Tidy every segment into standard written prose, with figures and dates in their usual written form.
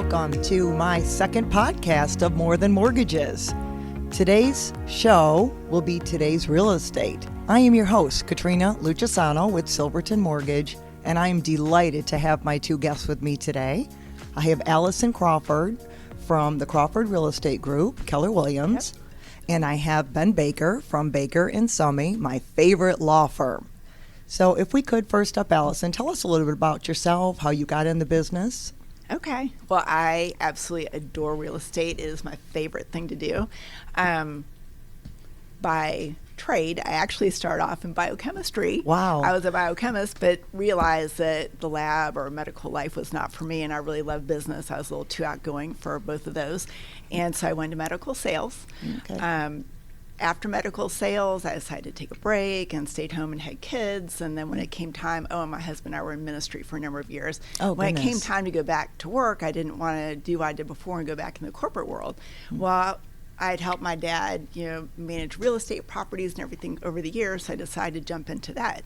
welcome to my second podcast of More Than Mortgages. Today's show will be Today's Real Estate. I am your host, Katrina Lucisano with Silverton Mortgage, and I am delighted to have my two guests with me today. I have Allison Crawford from the Crawford Real Estate Group, Keller Williams, and I have Ben Baker from Baker Summy, my favorite law firm. So if we could, first up, Allison, tell us a little bit about yourself, how you got in the business. Okay. Well, I absolutely adore real estate. It is my favorite thing to do. By trade, I actually started off in biochemistry. Wow. I was a biochemist, but realized that the lab or medical life was not for me, and I really loved business. I was a little too outgoing for both of those. And so I went to medical sales. Okay. After medical sales, I decided to take a break and stayed home and had kids. And then when it came time, and my husband and I were in ministry for a number of years. Oh, when goodness. it came time to go back to work, I didn't want to do what I did before and go back in the corporate world. Well, I had helped my dad, manage real estate properties and everything over the years, so I decided to jump into that.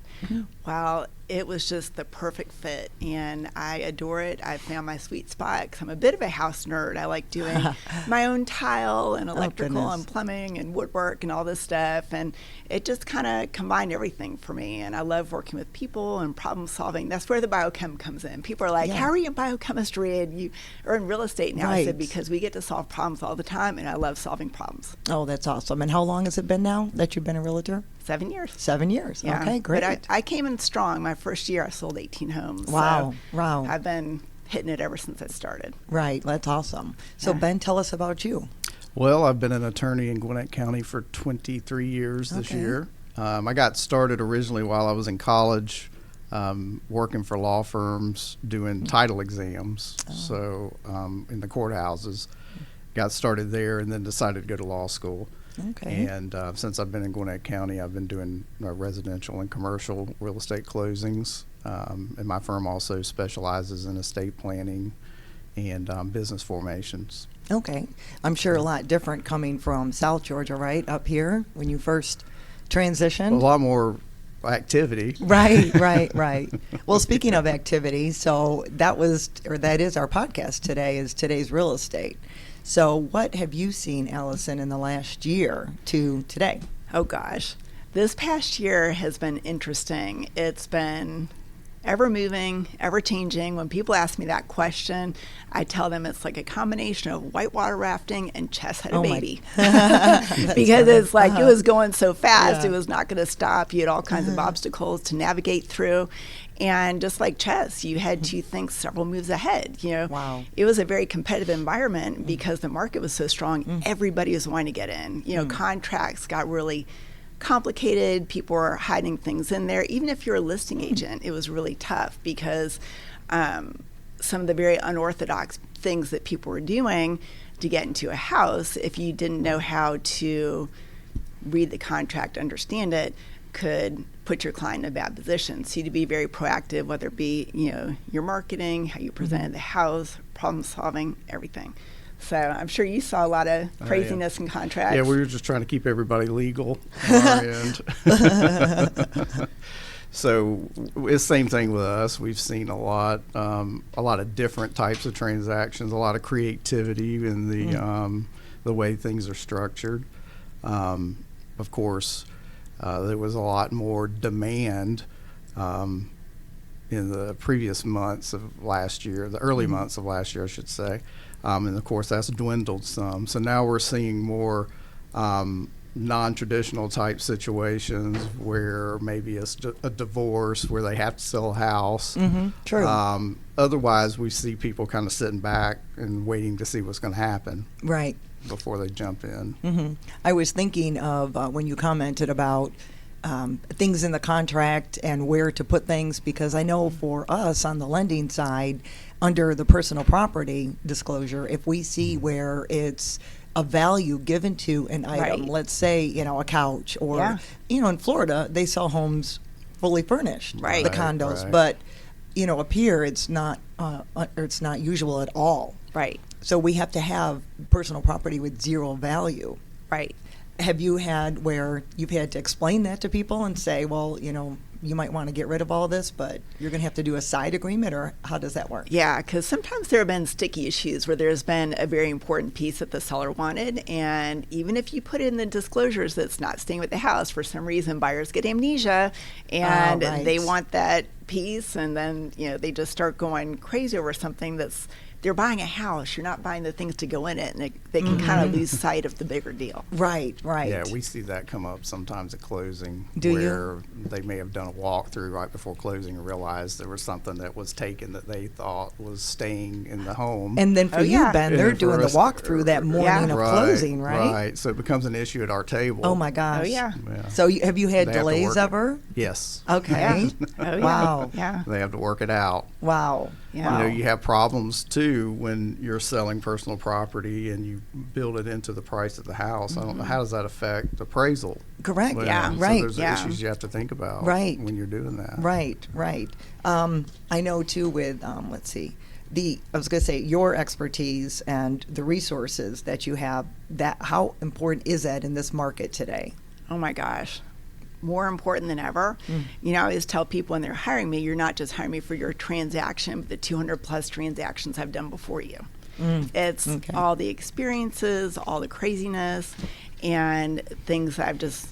Well, it was just the perfect fit, and I adore it. I found my sweet spot because I'm a bit of a house nerd. I like doing my own tile and electrical and plumbing and woodwork and all this stuff, and it just kind of combined everything for me. And I love working with people and problem solving. That's where the biochem comes in. People are like, how are you in biochemistry and you are in real estate now? Right. I said, because we get to solve problems all the time, and I love solving problems. Oh, that's awesome. And how long has it been now that you've been a realtor? 7 years. 7 years. Yeah. Okay, great. But I came in strong. My first year, I sold 18 homes. Wow. So Wow. I've been hitting it ever since I started. Right. That's awesome. So, Yeah. Ben, tell us about you. Well, I've been an attorney in Gwinnett County for 23 years this Okay. year. I got started originally while I was in college, working for law firms, doing title exams. So in the courthouses, got started there and then decided to go to law school. Okay. And since I've been in Gwinnett County, I've been doing residential and commercial real estate closings. And my firm also specializes in estate planning and business formations. Okay. I'm sure a lot different coming from South Georgia, right? Up here when you first transitioned. A lot more activity. Right. Well, speaking of activity, so that is our podcast today, is Today's Real Estate. So what have you seen, Allison, in the last year to today? Oh, gosh. This past year has been interesting. It's been ever moving, ever changing. When people ask me that question, I tell them it's like a combination of whitewater rafting and Chess had a baby. Because it's like it was going so fast, it was not going to stop. You had all kinds of obstacles to navigate through. And just like chess, you had to think several moves ahead. Wow. It was a very competitive environment because the market was so strong. Everybody was wanting to get in. Contracts got really complicated. People were hiding things in there. Even if you're a listing agent, it was really tough because some of the very unorthodox things that people were doing to get into a house, if you didn't know how to read the contract, understand it, could put your client in a bad position. So you had to be very proactive, whether it be your marketing, how you presented the house, problem solving, everything. So I'm sure you saw a lot of craziness in contracts. Yeah, we were just trying to keep everybody legal on our end. So it's the same thing with us. We've seen a lot of different types of transactions, a lot of creativity in the way things are structured. Of course, there was a lot more demand in the previous months of last year, the early months of last year, I should say. And of course, that's dwindled some. So now we're seeing more non-traditional type situations where maybe it's a divorce where they have to sell a house. True. Otherwise, we see people kind of sitting back and waiting to see what's going to happen. Right. Before they jump in. I was thinking of when you commented about things in the contract and where to put things, because I know for us on the lending side, under the personal property disclosure, if we see where it's a value given to an item, let's say, a couch or, in Florida, they sell homes fully furnished, the condos, but, up here it's not usual at all. Right. So we have to have personal property with zero value. Right. have you had where you've had to explain that to people and say, well, you might want to get rid of all this, but you're going to have to do a side agreement, or how does that work? Yeah, because sometimes there have been sticky issues where there's been a very important piece that the seller wanted, and even if you put in the disclosures that's not staying with the house, for some reason buyers get amnesia and they want that piece, and then they just start going crazy over something that's, they're buying a house, you're not buying the things to go in it, and they can kind of lose sight of the bigger deal. Right. Yeah, we see that come up sometimes at closing. Do where they may have done a walkthrough right before closing and realized there was something that was taken that they thought was staying in the home. And then for you, Ben, they're doing the walkthrough that morning of closing, right? Right, so it becomes an issue at our table. Oh my gosh. Oh yeah. So have you had They have to delays work it. ever? Yes. Okay. Oh, yeah. Wow. Yeah. They have to work it out. Wow. Yeah. You have problems too when you're selling personal property and you build it into the price of the house. I don't know, how does that affect appraisal? Correct. Yeah. So Right. there's issues you have to think about when you're doing that. Right. I know too with, let's see, I was going to say your expertise and the resources that you have, that how important is that in this market today? Oh my gosh. More important than ever. I always tell people when they're hiring me, you're not just hiring me for your transaction, but the 200 plus transactions I've done before you. It's all the experiences, all the craziness, and things I've just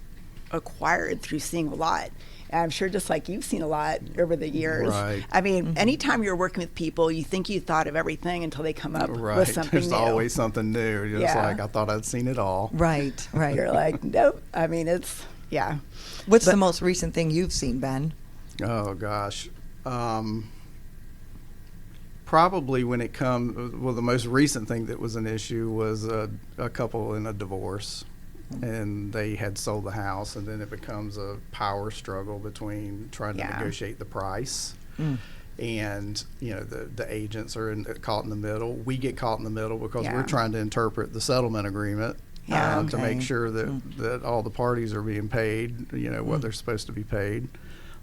acquired through seeing a lot. And I'm sure just like you've seen a lot over the years. Right. I mean, anytime you're working with people, you think you thought of everything until they come up with something There's new. always something new. You're just like, I thought I'd seen it all. Right. You're like, nope. I mean, it's, yeah. What's the most recent thing you've seen, Ben? Oh, gosh. Probably when it comes, well, the most recent thing that was an issue was a couple in a divorce. And they had sold the house, and then it becomes a power struggle between trying to negotiate the price. And, the agents are caught in the middle. We get caught in the middle because we're trying to interpret the settlement agreement. To make sure that all the parties are being paid, what they're supposed to be paid.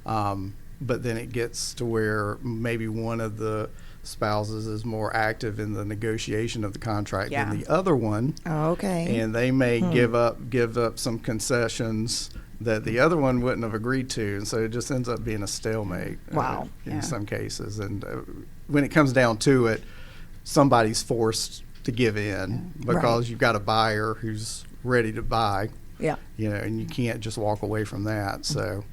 But then it gets to where maybe one of the spouses is more active in the negotiation of the contract than the other one. And they may give up some concessions that the other one wouldn't have agreed to, and so it just ends up being a stalemate. In some cases. And when it comes down to it, somebody's forced to give in because you've got a buyer who's ready to buy. And you can't just walk away from that. So,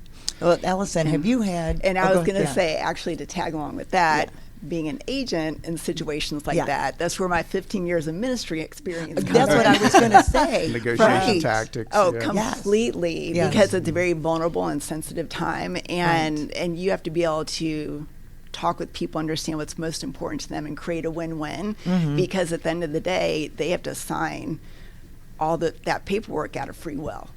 well, Allison, have you had? And I was going to say, actually, to tag along with that, being an agent in situations like that, that's where my 15 years of ministry experience comes That's what I was going to say. Negotiation tactics. Oh, completely, because it's a very vulnerable and sensitive time, and you have to be able to talk with people, understand what's most important to them, and create a win-win, because at the end of the day, they have to sign all that paperwork out of free will.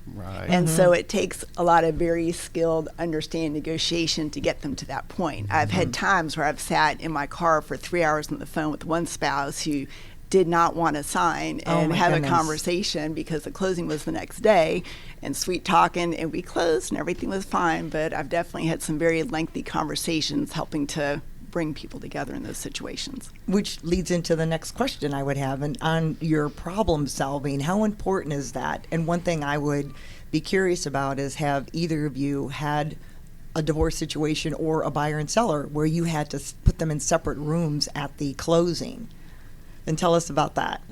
And so it takes a lot of very skilled understanding negotiation to get them to that point. I've had times where I've sat in my car for 3 hours on the phone with one spouse who did not want to sign and have a conversation because the closing was the next day, and sweet talking, and we closed and everything was fine. But I've definitely had some very lengthy conversations helping to bring people together in those situations. Which leads into the next question I would have, and on your problem solving, how important is that? And one thing I would be curious about is, have either of you had a divorce situation or a buyer and seller where you had to put them in separate rooms at the closing? And tell us about that.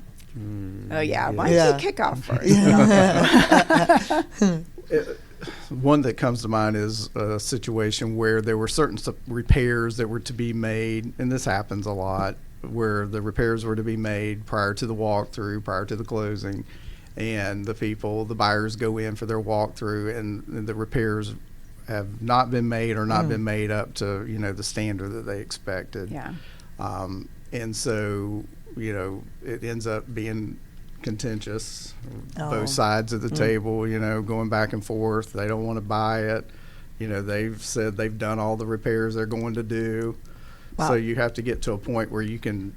Oh yeah, why don't you kick off first? One that comes to mind is a situation where there were certain repairs that were to be made, and this happens a lot, where the repairs were to be made prior to the walkthrough, prior to the closing, and the buyers go in for their walkthrough, and the repairs have not been made or not been made up to the standard that they expected. And so it ends up being contentious, both sides of the table, going back and forth. They don't want to buy it. They've said they've done all the repairs they're going to do. So you have to get to a point where you can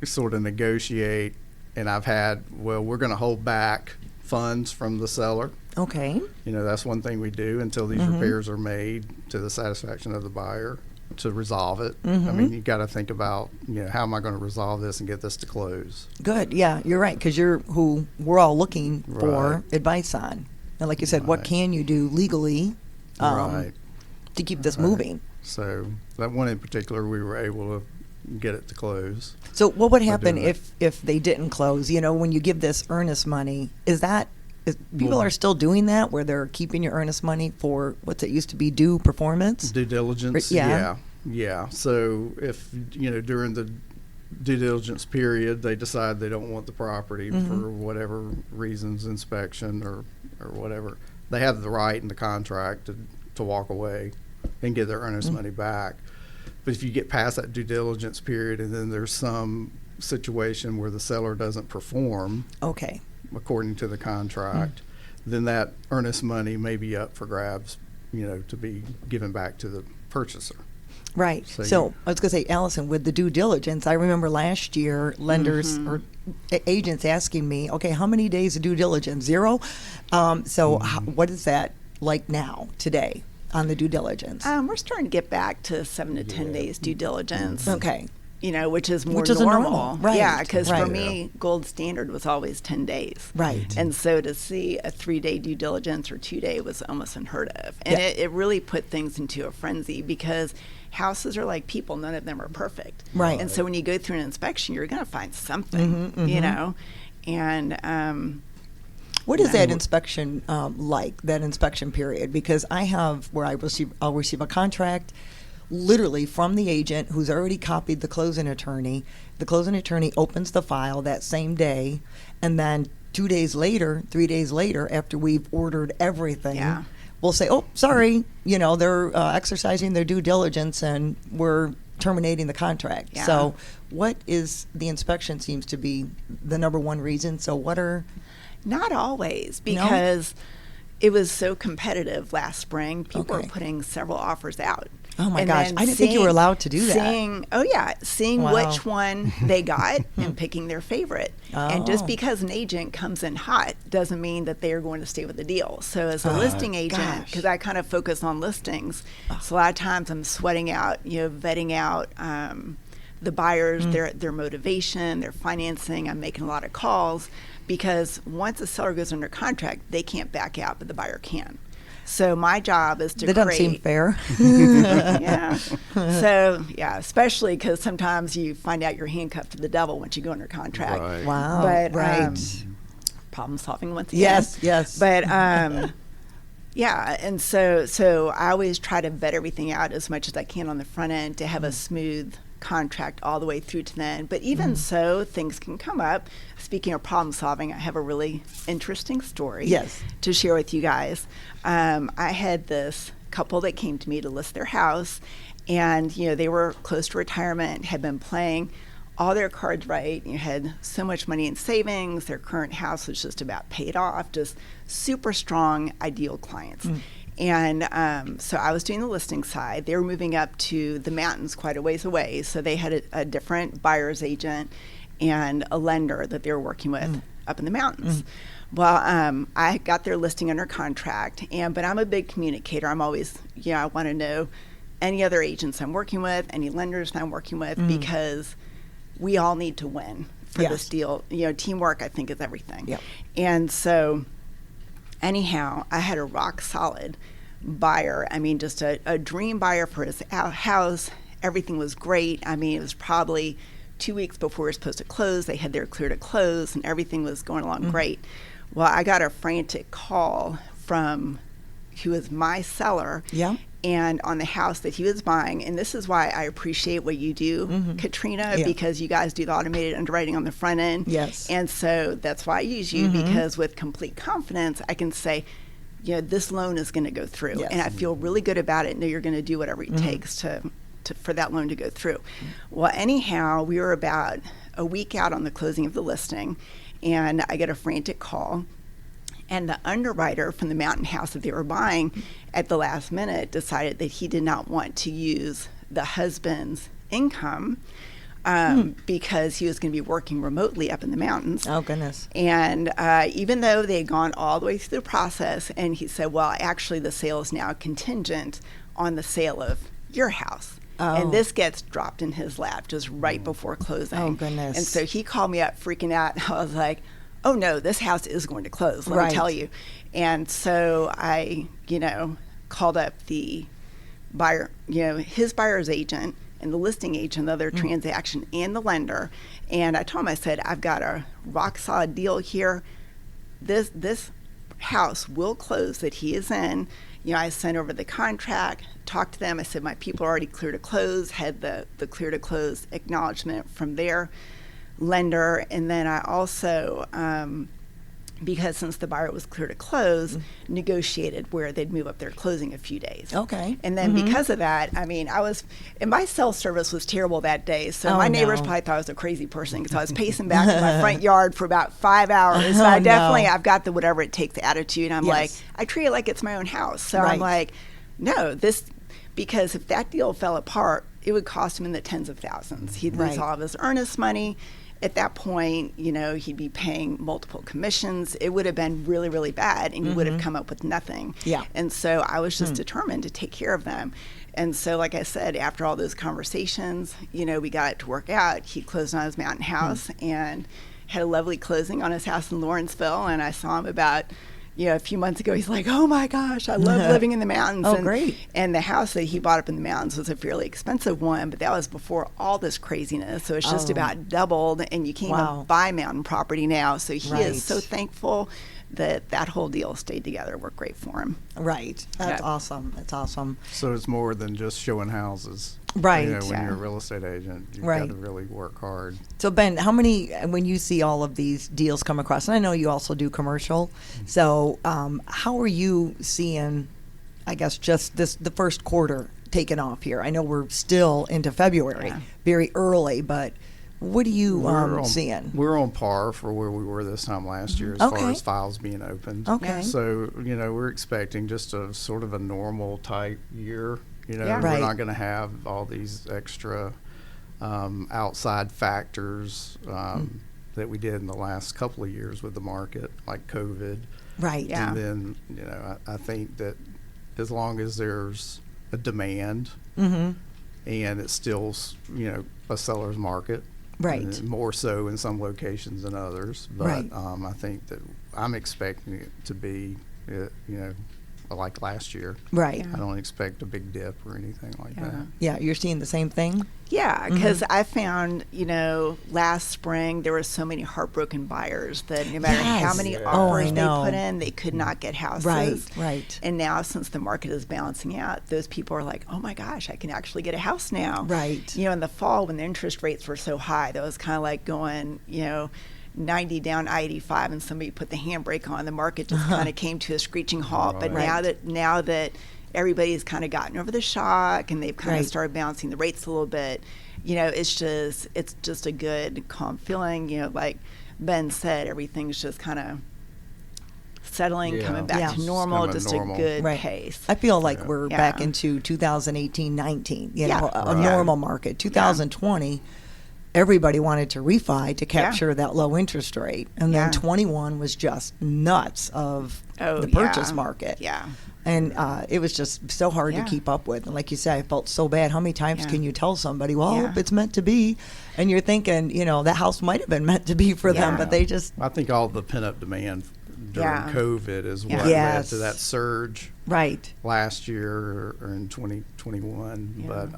sort of negotiate. And I've had, we're going to hold back funds from the seller. Okay. That's one thing we do until these repairs are made to the satisfaction of the buyer. to resolve it. I mean, you got to think about, how am I going to resolve this and get this to close? Good. Yeah, you're right, because you're who we're all looking for Right. advice on. And like you said, what Right. can you do legally Right. to keep this Right. moving? So that one in particular, we were able to get it to close. So what would By happen doing it. if they didn't close? When you give this earnest money, people Well- are still doing that, where they're keeping your earnest money for what's it used to be due performance? Due diligence, Yeah. yeah. So if during the due diligence period they decide they don't want the property for whatever reasons, inspection or whatever, they have the right in the contract to walk away and get their earnest money back. But if you get past that due diligence period and then there's some situation where the seller doesn't perform Okay. according to the contract, then that earnest money may be up for grabs, to be given back to the purchaser. Right. So So you- I was going to say, Allison, with the due diligence, I remember last year lenders or agents asking me, okay, how many days of due diligence? 0? What is that like now, today, on the due diligence? We're starting to get back to 7 to 10 days due diligence. Okay. Which is more Which is a normal. normal, right, Yeah, because right. for me, gold standard was always 10 days. Right. And so to see a 3-day due diligence or 2-day was almost unheard of. And Yeah. it really put things into a frenzy because houses are like people. None of them are perfect. Right. And so when you go through an inspection, you're going to find something, And What is that inspection like, that inspection period? Because I have where I'll receive a contract literally from the agent who's already copied the closing attorney. The closing attorney opens the file that same day, and then 2 days later, 3 days later, after we've ordered everything, Yeah. we'll say, oh, sorry, they're exercising their due diligence and we're terminating the contract. Yeah. So what is the inspection seems to be the number one reason. So what are... not always, because it was so competitive last spring. People were Okay. putting several offers out. Oh my And gosh, then I didn't think you were allowed to do that. Seeing Wow. which one they got and picking their favorite. And just Oh. because an agent comes in hot doesn't mean that they are going to stay with the deal. So as a listing agent, gosh. because I kind of focus on listings, so a lot of times I'm sweating out, vetting out the buyers, their motivation, their financing. I'm making a lot of calls because once a seller goes under contract, they can't back out, but the buyer can. So my job is to That doesn't seem create. fair. Yeah. So especially because sometimes you find out you're handcuffed to the devil once you go under contract. Right. Wow. But right. Problem solving once again. Yes. But yeah, and so I always try to vet everything out as much as I can on the front end to have a smooth contract all the way through to the end. But even so, things can come up. Speaking of problem solving, I have a really interesting story Yes. to share with you guys. I had this couple that came to me to list their house, and they were close to retirement, had been playing all their cards right, had so much money in savings. Their current house was just about paid off, just super strong, ideal clients. And so I was doing the listing side. They were moving up to the mountains quite a ways away. So they had a different buyer's agent and a lender that they were working with up in the mountains. Well, I got their listing under contract, but I'm a big communicator. I'm always, I want to know any other agents I'm working with, any lenders that I'm working with, because we all need to win for Yes. this deal. Teamwork, I think, is everything. Yep. And so anyhow, I had a rock solid buyer. I mean, just a dream buyer for his house. Everything was great. I mean, it was probably 2 weeks before we were supposed to close. They had their clear to close, and everything was going along great. Well, I got a frantic call from who was my seller. Yeah. And on the house that he was buying, and this is why I appreciate what you do, Katrina, Yeah. because you guys do the automated underwriting on the front end. Yes. And so that's why I use you, because with complete confidence, I can say, this loan is going to go through. Yes. And I feel really good about it. Know you're going to do whatever it takes to for that loan to go through. Well, anyhow, we were about a week out on the closing of the listing, and I get a frantic call. And the underwriter from the mountain house that they were buying at the last minute decided that he did not want to use the husband's income because he was going to be working remotely up in the mountains. Oh, goodness. And even though they had gone all the way through the process, and he said, well, actually the sale is now contingent on the sale of your house. And this gets dropped in his lap just right before closing. Oh, goodness. And so he called me up freaking out. I was like, oh no, this house is going to close, let me tell you. And so I, called up the buyer, his buyer's agent and the listing agent, the other transaction, and the lender. And I told him, I said, I've got a rock solid deal here. This house will close that he is in. I sent over the contract, talked to them. I said, my people are already clear to close, had the clear to close acknowledgement from their lender. And then I also, because since the buyer was clear to close, negotiated where they'd move up their closing a few days. Okay. And then because of that, and my cell service was terrible that day. So my neighbors probably thought I was a crazy person because I was pacing back in my front yard for about 5 hours. So I've got the whatever it takes attitude. I'm like, I treat it like it's my own house. So I'm like, no, because if that deal fell apart, it would cost him in the tens of thousands. He'd lose all of his earnest money. At that point, he'd be paying multiple commissions. It would have been really, really bad, and he would have come up with nothing. Yeah. And so I was just determined to take care of them. And so, like I said, after all those conversations, we got it to work out. He closed on his mountain house and had a lovely closing on his house in Lawrenceville. And I saw him about a few months ago. He's like, oh my gosh, I love living in the mountains. Oh, great. And the house that he bought up in the mountains was a fairly expensive one, but that was before all this craziness. So it's just about doubled, and you can't even buy mountain property now. So he is so thankful that whole deal stayed together. Worked great for him. Right. That's awesome. That's awesome. So it's more than just showing houses. Right. When you're a real estate agent, you've got to really work hard. So Ben, when you see all of these deals come across, and I know you also do commercial, so how are you seeing, I guess, just the first quarter taking off here? I know we're still into February, very early, but what are you seeing? We're on par for where we were this time last year as far as files being opened. Okay. So, we're expecting just a sort of a normal type year. We're not going to have all these extra outside factors that we did in the last couple of years with the market, like COVID. Right. Yeah. And then, I think that as long as there's a demand and it's still, a seller's market. Right. More so in some locations than others. But I think that I'm expecting it to be, like last year. Right. I don't expect a big dip or anything like that. Yeah, you're seeing the same thing? Yeah, because I found, last spring there were so many heartbroken buyers that no matter how many offers they put in, they could not get houses. Right. And now since the market is balancing out, those people are like, oh my gosh, I can actually get a house now. Right. In the fall when the interest rates were so high, that was kind of like going, 90 down I-85 and somebody put the handbrake on. The market just kind of came to a screeching halt. But now that everybody's kind of gotten over the shock and they've kind of started bouncing the rates a little bit, it's just a good, calm feeling. Like Ben said, everything's just kind of settling, coming back to normal, just a good pace. I feel like we're back into 2018-19, a normal market. 2020. Everybody wanted to refi to capture that low interest rate. And then 21 was just nuts of the purchase market. Yeah. And it was just so hard to keep up with. And like you said, I felt so bad. How many times can you tell somebody, well, it's meant to be? And you're thinking, that house might have been meant to be for them, but they just... I think all the pent-up demand during COVID is what led to that surge last year or in 2021. But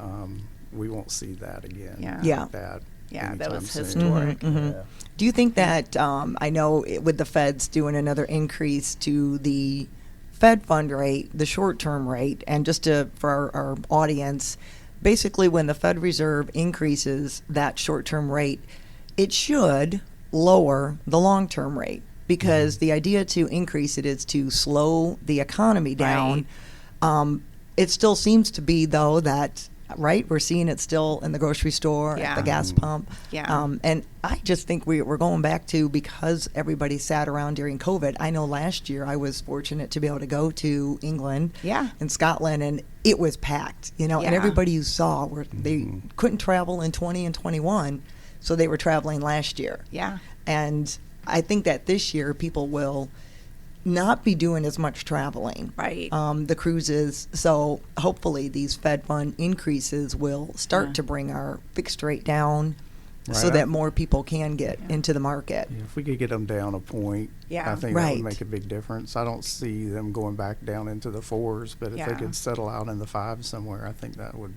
we won't see that again. Like that. Yeah, that was historic. Do you think that, I know with the Feds doing another increase to the Fed fund rate, the short-term rate, and just for our audience, basically when the Fed Reserve increases that short-term rate, it should lower the long-term rate because the idea to increase it is to slow the economy down. It still seems to be, though, that... we're seeing it still in the grocery store, at the gas pump. And I just think we're going back to, because everybody sat around during COVID. I know last year I was fortunate to be able to go to England and Scotland, and it was packed, and everybody you saw, they couldn't travel in 20 and 21, so they were traveling last year. And I think that this year people will not be doing as much traveling. Right. The cruises. So hopefully these Fed fund increases will start to bring our fixed rate down so Right. that more people can get into the market. Yeah, if we could get them down a point, Yeah. I think that Right. would make a big difference. I don't see them going back down into the 4s, but if Yeah. they could settle out in the 5s somewhere, I think that would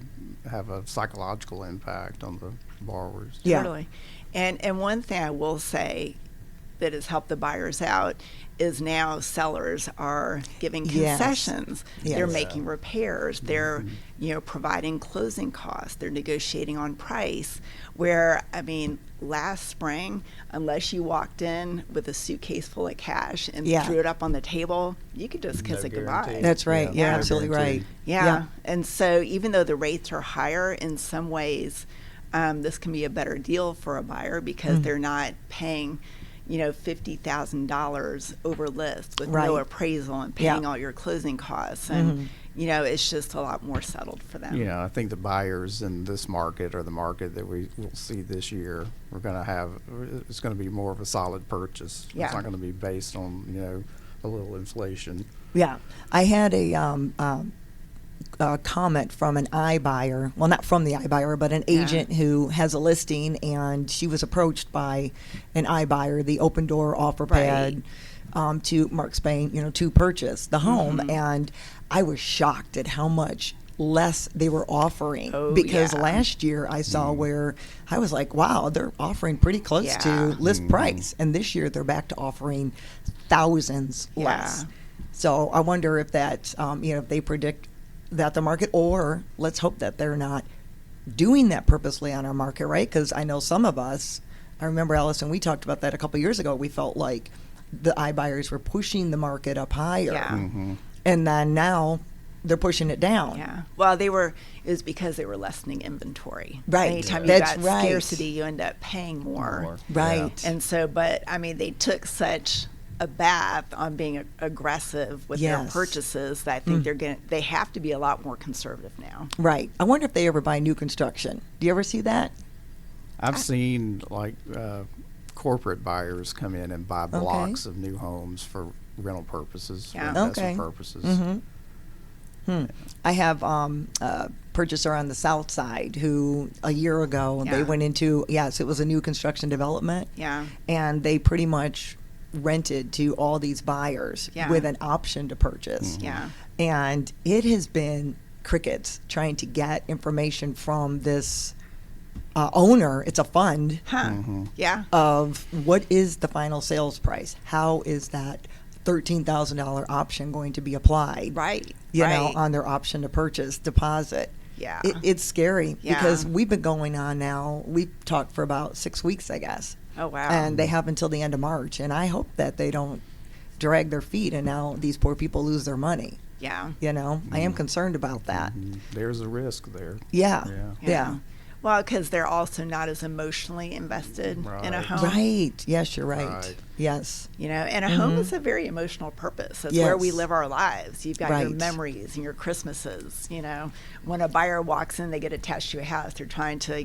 have a psychological impact on the borrowers. Yeah. Totally. And one thing I will say that has helped the buyers out is now sellers are giving Yes. concessions. They're Yes. making repairs. They're, providing closing costs. They're negotiating on price. Where, I mean, last spring, unless you walked in with a suitcase full of cash and Yeah. threw it up on the table, you could just kiss No it goodbye. guarantee. That's right. Yeah, You're no absolutely guarantee. right. Yeah. And so even though the rates are higher, in some ways, this can be a better deal for a buyer because they're not paying, $50,000 over list with no Right. appraisal and paying Yeah. all your closing costs. And, it's just a lot more settled for them. Yeah, I think the buyers in this market or the market that we will see this year, it's going to be more of a solid purchase. Yeah. It's not going to be based on, a little inflation. Yeah. I had a comment from an iBuyer. Well, not from the iBuyer, but an agent who has a listing, and she was approached by an iBuyer, the open door offer pad, to Mark Spain, to purchase the home. And I was shocked at how much less they were offering because last year I saw where I was like, wow, they're offering pretty close to list price. And this year they're back to offering thousands less. So I wonder if that, if they predict that the market, or let's hope that they're not doing that purposely on our market, right? Because I know some of us, I remember, Allison, we talked about that a couple years ago. We felt like the iBuyers were pushing the market up higher. Yeah. And then now they're pushing it down. Yeah. Well, it was because they were lessening inventory. Right. Anytime you That's got right. scarcity, you end up paying more. Right. And so, but I mean, they took such a bath on being aggressive with their Yes. purchases that I think they have to be a lot more conservative now. Right. I wonder if they ever buy new construction. Do you ever see that? I've seen corporate buyers come in and buy blocks of new homes for rental purposes, for investment purposes. I have a purchaser on the south side who a year ago they went into, it was a new construction development. Yeah. And they pretty much rented to all these buyers with an option to purchase. Yeah. And it has been crickets trying to get information from this owner. It's a fund Yeah. of what is the final sales price? How is that $13,000 option going to be applied? Right. On their option to purchase deposit. Yeah. It's scary Yeah. because we've been going on now. We've talked for about 6 weeks, I guess. Oh, wow. And they have until the end of March. And I hope that they don't drag their feet and now these poor people lose their money. Yeah. I am concerned about that. There's a risk there. Yeah. Yeah. Well, because they're also not as emotionally invested in a Right. home. Right. Yes, you're right. Right. Yes. And a home is a very emotional purpose. That's where we Yes. live our lives. You've got your Right. memories and your Christmases. When a buyer walks in, they get attached to a house. They're trying to,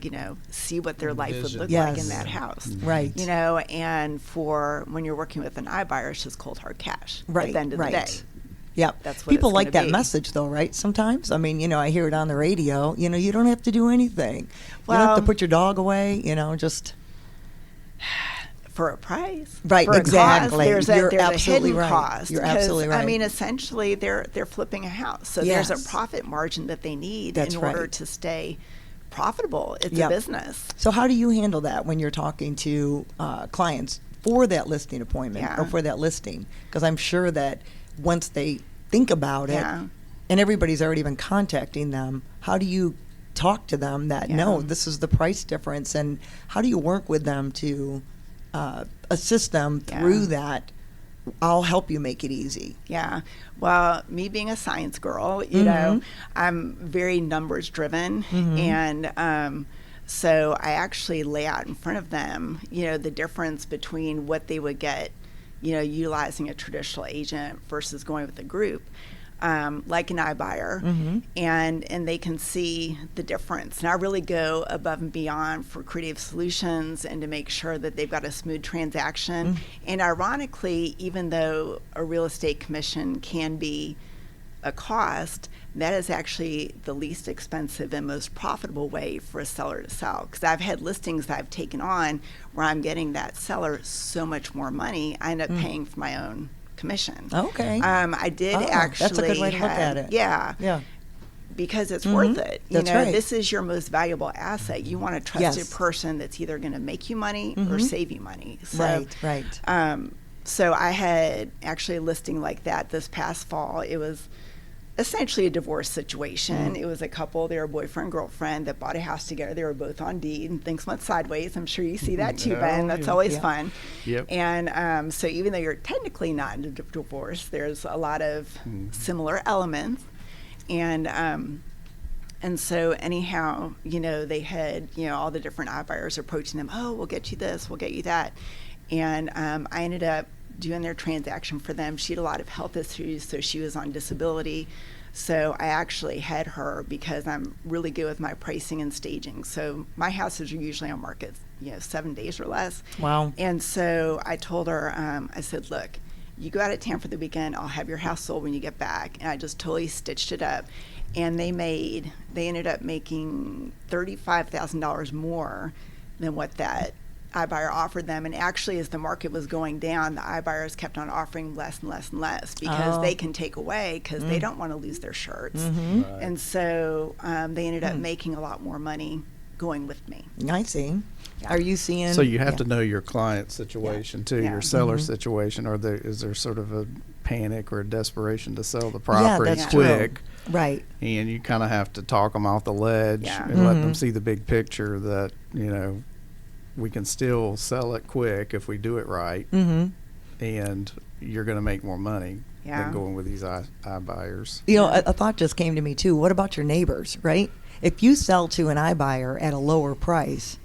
see what their life would look like in Yes. that house. Right. And for when you're working with an iBuyer, it's just cold hard cash Right. at the end of the day. Yep. That's what People it's like gonna that be. message, though, right? Sometimes. I mean, I hear it on the radio. You don't have to do anything. You don't have to Well- put your dog away. Just For a price, Right, For a exactly. cost, there's You're a absolutely hidden right. cost. You're 'cause, absolutely right. I mean, essentially, they're flipping a house, so there's Yes. a profit margin that they need That's in order right. to stay profitable. It's Yep. a business. So how do you handle that when you're talking to clients for that listing appointment Yeah. or for that listing? Because I'm sure that once they think about it, Yeah. and everybody's already been contacting them, how do you talk to them that, no, this is the price difference, and how do you work with them to assist them through that? I'll help you make it easy. Yeah. Well, me being a science girl, I'm very numbers driven. And so I actually lay out in front of them, the difference between what they would get, utilizing a traditional agent versus going with a group. like an iBuyer, and they can see the difference. And I really go above and beyond for creative solutions and to make sure that they've got a smooth transaction. And ironically, even though a real estate commission can be a cost, that is actually the least expensive and most profitable way for a seller to sell. Because I've had listings that I've taken on where I'm getting that seller so much more money, I end up paying for my own commission. Okay. I did actually. That's a good way to look at it. Yeah. Yeah. Because it's worth it. That's right. This is your most valuable asset. You want a trusted person that's either going to make you money or save you money. So, Right. So I had actually a listing like that this past fall. It was essentially a divorce situation. It was a couple, they were boyfriend, girlfriend that bought a house together. They were both on deed and things went sideways. I'm sure you see that too, Ben. That's always fun. Yep. And so even though you're technically not in a divorce, there's a lot of similar elements. And so anyhow, they had, all the different iBuyers approaching them. Oh, we'll get you this, we'll get you that. And I ended up doing their transaction for them. She had a lot of health issues, so she was on disability. So I actually had her because I'm really good with my pricing and staging. So my houses are usually on market, 7 days or less. Wow. And so I told her, I said, look, you go out of town for the weekend, I'll have your house sold when you get back. And I just totally stitched it up. And they ended up making $35,000 more than what that iBuyer offered them. And actually, as the market was going down, the iBuyers kept on offering less and less and less because they can take away because they don't want to lose their shirts. Mm-hmm. Right. And so they ended up making a lot more money going with me. I see. Yeah. Are you seeing? So you have to know your client situation too, Yeah. your seller situation, or is there sort of a panic or a desperation to sell the property that's quick? true. Right. And you kind of have to talk them off the ledge Yeah. and let them see the big picture that, we can still sell it quick if we do it right, and you're going to make more money than going with these iBuyers. A thought just came to me too. What about your neighbors, right? If you sell to an iBuyer at a lower price,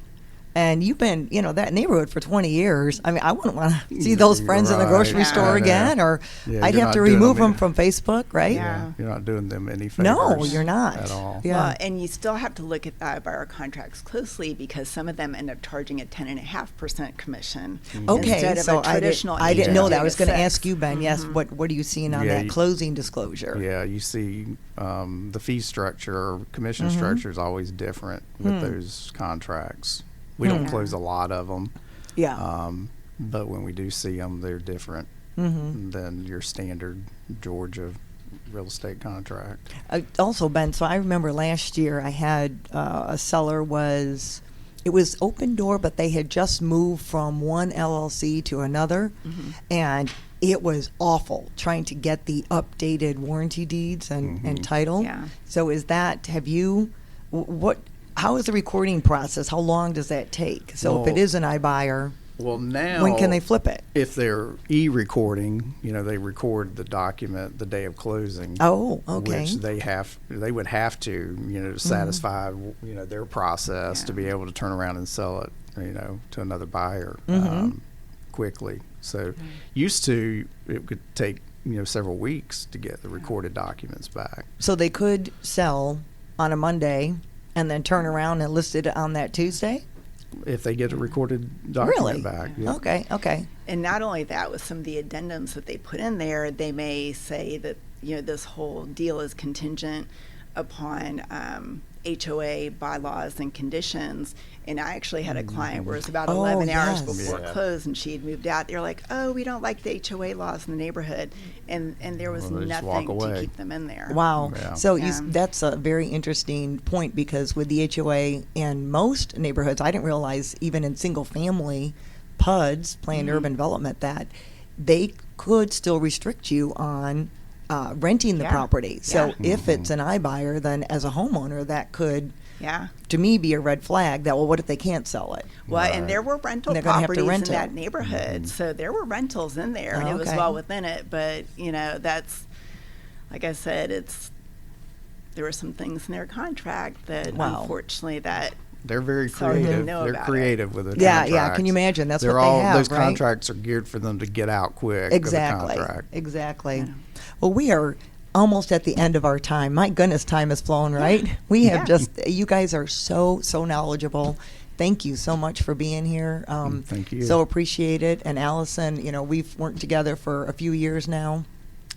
and you've been, that neighborhood for 20 years, I mean, I wouldn't want to see those friends in the grocery Yeah. store again, or I'd you're have to not doing remove them them from Facebook, right? Yeah. You're not doing them any favors. No, you're not. At all. Yeah. Well, and you still have to look at the iBuyer contracts closely because some of them end up charging a 10.5% commission Okay, instead of so a traditional I didn't know that. I was going to 6. ask you, Ben. Yes, what are you seeing on Yeah, that closing disclosure? Yeah, you see the fee structure or commission structure is always different with those contracts. We don't close a lot of them. Yeah. But when we do see them, they're different than your standard Georgia real estate contract. Also, Ben, so I remember last year I had a seller it was open door, but they had just moved from one LLC to another, and it was awful trying to get the updated warranty deeds and title. Yeah. So how is the recording process? How long does that take? So if it is an iBuyer, Well, now when can they flip it? If they're e-recording, they record the document the day of closing. Oh, okay. Which they would have to, satisfy, their process to be able to turn around and sell it, to another buyer quickly. So used to, it could take, several weeks to get the recorded documents back. So they could sell on a Monday and then turn around and list it on that Tuesday? If they get a recorded document back. Yeah. Okay. And not only that, with some of the addendums that they put in there, they may say that this whole deal is contingent upon HOA bylaws and conditions. And I actually had a client where it was about 11 hours before close, and she had moved out. They're like, "Oh, we don't like the HOA laws in the neighborhood," and there was nothing to keep them in there. Wow. Yeah. So that's a very interesting point, because with the HOA in most neighborhoods, I didn't realize even in single family PUDs, planned urban development, that they could still restrict you on renting the property. So if it's an iBuyer, then as a homeowner, that could, to me, be a red flag that, well, what if they can't sell it? Well, and there were rental properties in that neighborhood. So there were rentals in there, and it was well within it. But, that's, like I said, there were some things in their contract that, unfortunately, that they're very creative. They're creative with the contracts. Yeah. Can you imagine? That's what they have, those right? contracts are geared for them to get out quick. Exactly. Of the contract. Exactly. Well, we are almost at the end of our time. My goodness, time has flown, right? We have you guys are so knowledgeable. Thank you so much for being here. Thank you. So appreciate it. And Allison, we've worked together for a few years now.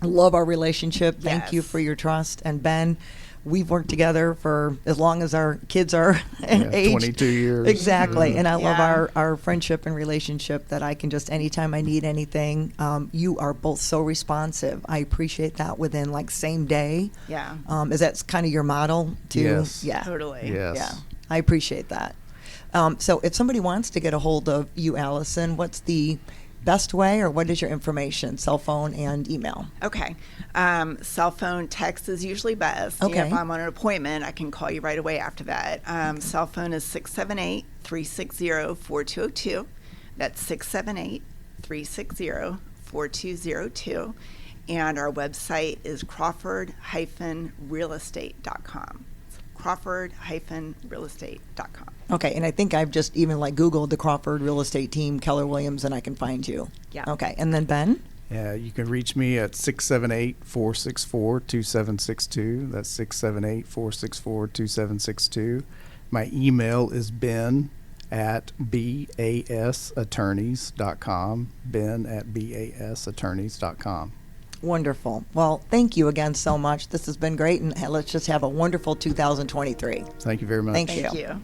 Love our relationship. Thank you for your trust. And Ben, we've worked together for as long as our kids are age. 22 years. Exactly. And I love our friendship and relationship, that I can just, anytime I need anything, you are both so responsive. I appreciate that within like same day. Yeah. Is that kind of your model too? Yes. Yeah. Totally. Yes. Yeah. I appreciate that. So if somebody wants to get a hold of you, Allison, what's the best way, or what is your information? Cell phone and email. Okay. Cell phone, text is usually best. Okay. If I'm on an appointment, I can call you right away after that. Cell phone is 678-360-4202. That's 678-360-4202. And our website is crawford-realestate.com. crawford-realestate.com. Okay, and I think I've just even Googled the Crawford Real Estate Team, Keller Williams, and I can find you. Yeah. Okay, and then Ben? Yeah, you can reach me at 678-464-2762. That's 678-464-2762. My email is ben@basattorneys.com, ben@basattorneys.com. Wonderful. Well, thank you again so much. This has been great, and let's just have a wonderful 2023. Thank you very much. Thank you. Thank you.